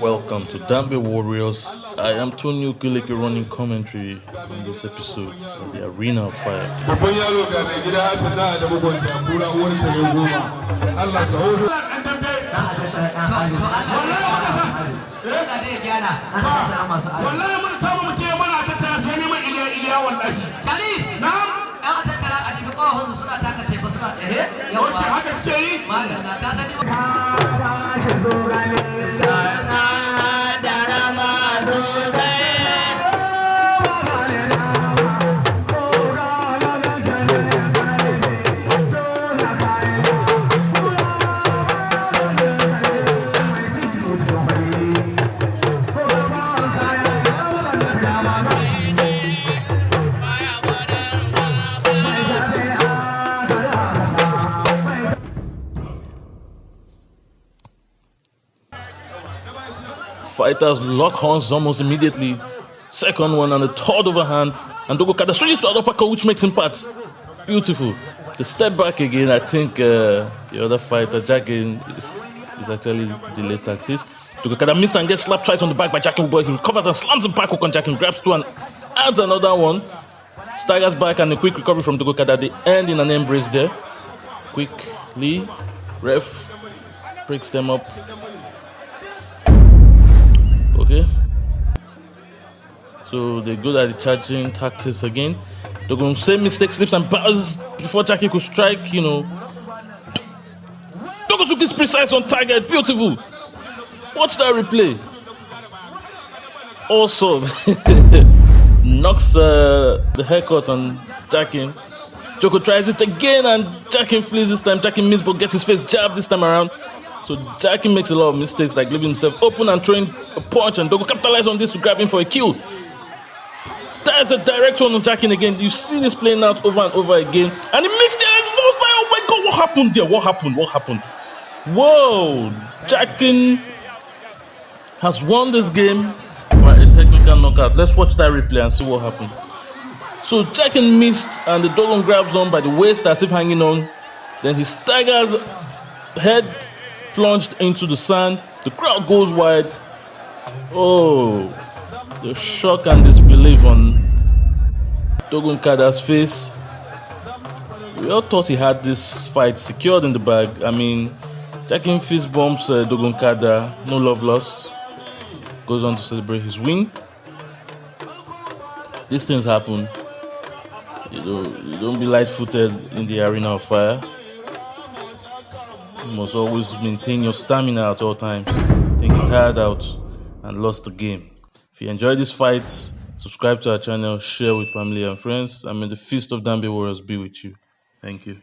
Welcome to Dambe Warriors. I am Tony Okeleke running commentary in this episode of the Arena of Fire. Fighters lock horns almost immediately. Second one and the third overhand. And Dogonkada switches to an uppercut, which makes him pass. Beautiful. The step back again, I think the other fighter, Jakin, is actually delayed tactics. Dogonkada missed and gets slapped twice on the back by Jakin, but he covers and slams the back hook on Jakin, grabs two and adds another one. Staggers back and a quick recovery from Dogonkada. They end in an embrace there. Quickly, ref breaks them up. Okay, so they're good at the charging tactics again. Dogon, same mistake, slips and bounces before Jakin could strike, Dogon is precise on target, beautiful. Watch that replay. Also, knocks the haircut on Jakin. Joko tries it again and Jakin flees this time. Jakin misses but gets his face jabbed this time around. So Jakin makes a lot of mistakes, like leaving himself open and throwing a punch, and Dogo capitalizes on this to grab him for a kill. There's a direct one on Jakin again. You see this playing out over and over again. And he missed it and falls by. Oh my god, what happened there? What happened? Whoa! Jakin has won this game by a technical knockout. Let's watch that replay and see what happened. So Jakin missed and the Dogon grabs on by the waist as if hanging on. Then he staggers, head plunged into the sand. The crowd goes wide. Oh, the shock and disbelief on Dogonkada's face. We all thought he had this fight secured in the bag. I mean, Jakin fist bumps Dogonkada, no love lost. Goes on to celebrate his win. These things happen. You don't be light-footed in the Arena of Fire. You must always maintain your stamina at all times. Think you're tired out and lost the game. If you enjoy these fights, subscribe to our channel, share with family and friends. I mean, the feast of Dambe Warriors be with you. Thank you.